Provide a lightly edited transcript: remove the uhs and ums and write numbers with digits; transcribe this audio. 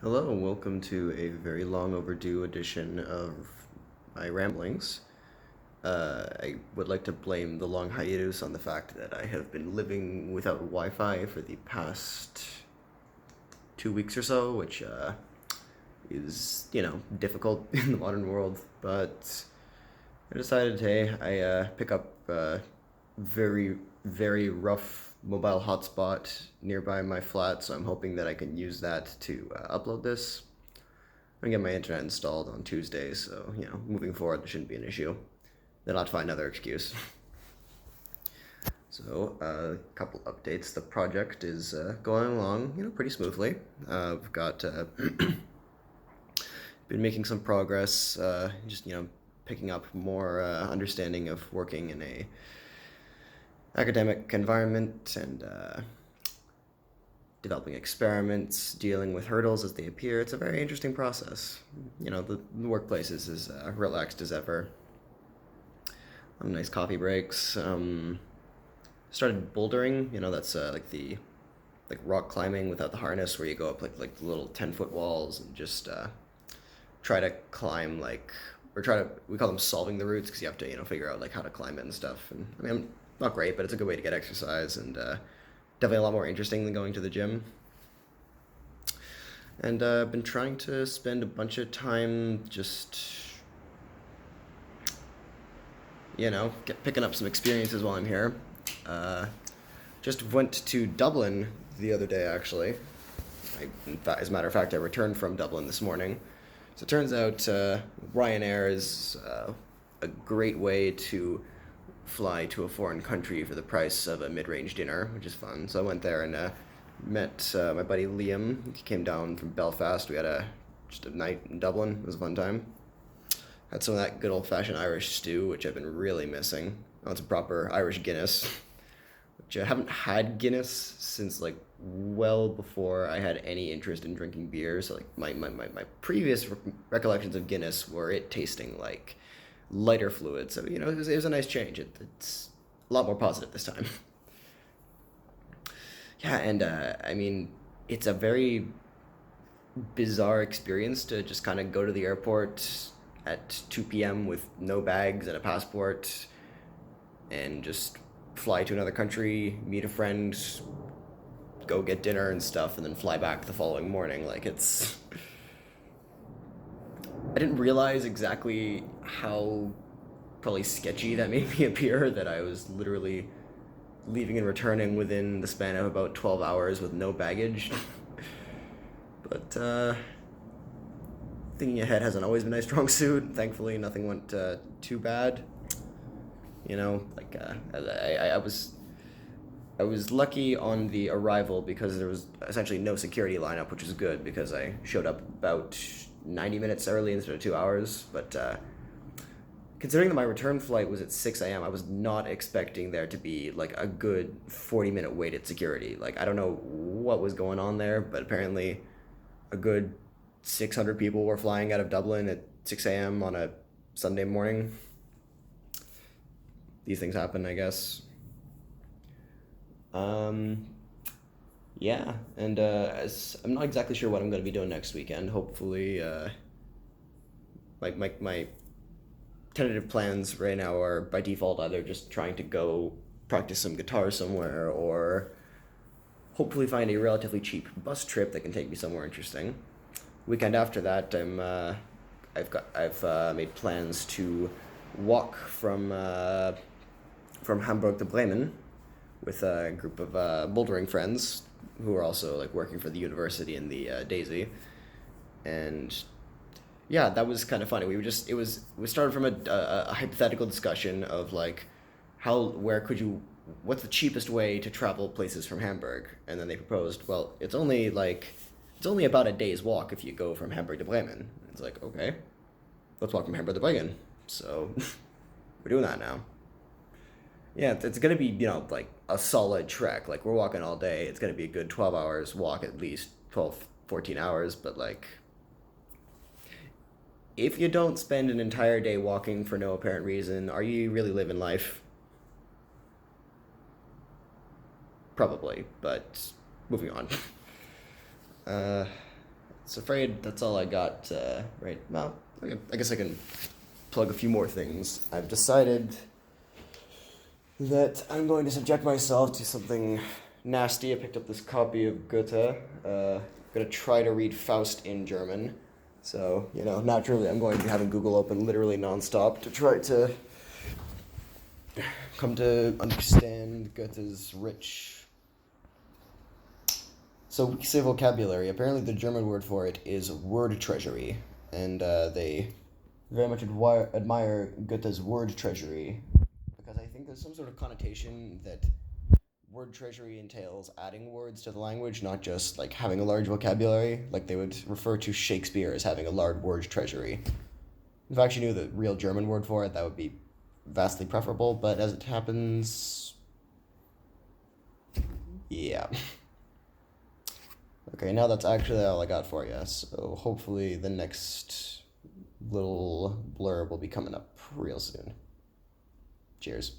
Hello, and welcome to a very long overdue edition of my ramblings. I would like to blame the long hiatus on the fact that I have been living without Wi-Fi for the past 2 weeks or so, which is, difficult in the modern world. But I decided, hey, I pick up a very, very rough mobile hotspot nearby my flat, so I'm hoping that I can use that to upload this. I'm gonna get my internet installed on Tuesday, so moving forward, there shouldn't be an issue. Then I'll find another excuse. So, a couple updates. The project is going along, pretty smoothly. I've got been making some progress. Just picking up more understanding of working in a academic environment and developing experiments, dealing with hurdles as they appear. It's a very interesting process. The workplace is as relaxed as ever. Nice coffee breaks. Started bouldering. That's like rock climbing without the harness, where you go up like little 10-foot walls and just try to climb we call them solving the routes, because you have to figure out like how to climb it and stuff. And I mean, I'm not great, but it's a good way to get exercise and definitely a lot more interesting than going to the gym. And I've been trying to spend a bunch of time just picking up some experiences while I'm here. Just went to Dublin the other day, actually. As a matter of fact, I returned from Dublin this morning. So it turns out Ryanair is a great way to fly to a foreign country for the price of a mid-range dinner, which is fun. So I went there and met my buddy Liam. He came down from Belfast. We had just a night in Dublin. It was a fun time. Had some of that good old-fashioned Irish stew, which I've been really missing. Oh, it's a proper Irish Guinness, which I haven't had Guinness since like well before I had any interest in drinking beer. So like my previous recollections of Guinness were it tasting like lighter fluid. So it was a nice change. It's a lot more positive this time. Yeah, and I mean, it's a very bizarre experience to just kind of go to the airport at 2 p.m. with no bags and a passport and just fly to another country, meet a friend, go get dinner and stuff, and then fly back the following morning. Like, it's. I didn't realize exactly how probably sketchy that made me appear, that I was literally leaving and returning within the span of about 12 hours with no baggage. But thinking ahead hasn't always been my strong suit. Thankfully, nothing went too bad. I was lucky on the arrival because there was essentially no security lineup, which is good because I showed up about 90 minutes early instead of 2 hours. But considering that my return flight was at 6 a.m., I was not expecting there to be like a good 40-minute wait at security. Like, I don't know what was going on there, but apparently a good 600 people were flying out of Dublin at 6 a.m. on a Sunday morning. These things happen, I guess. Yeah, and I'm not exactly sure what I'm going to be doing next weekend. Hopefully, my tentative plans right now are by default either just trying to go practice some guitar somewhere, or hopefully find a relatively cheap bus trip that can take me somewhere interesting. Weekend after that, I've made plans to walk from Hamburg to Bremen with a group of bouldering friends who are also like working for the university in the Daisy, and yeah, that was kind of funny. We started from a hypothetical discussion of like what's the cheapest way to travel places from Hamburg, and then they proposed, well, it's only about a day's walk if you go from Hamburg to Bremen. It's like, okay, let's walk from Hamburg to Bremen. So we're doing that now. Yeah, it's gonna be like a solid trek. Like, we're walking all day. It's gonna be a good 12 hours walk, at least 12, 14 hours. But like, if you don't spend an entire day walking for no apparent reason, are you really living life? Probably, but moving on. So afraid that's all I got, right? Well, I guess I can plug a few more things. I've decided that I'm going to subject myself to something nasty. I picked up this copy of Goethe. Gonna try to read Faust in German. So, naturally I'm going to be having Google open literally nonstop to try to come to understand Goethe's rich. So we say vocabulary. Apparently the German word for it is word treasury. And they very much admire Goethe's word treasury because I think there's some sort of connotation that word treasury entails adding words to the language, not just like having a large vocabulary. Like they would refer to Shakespeare as having a large word treasury. If I actually knew the real German word for it, that would be vastly preferable, but as it happens, yeah. Okay, now that's actually all I got for you, so hopefully the next little blurb will be coming up real soon. Cheers.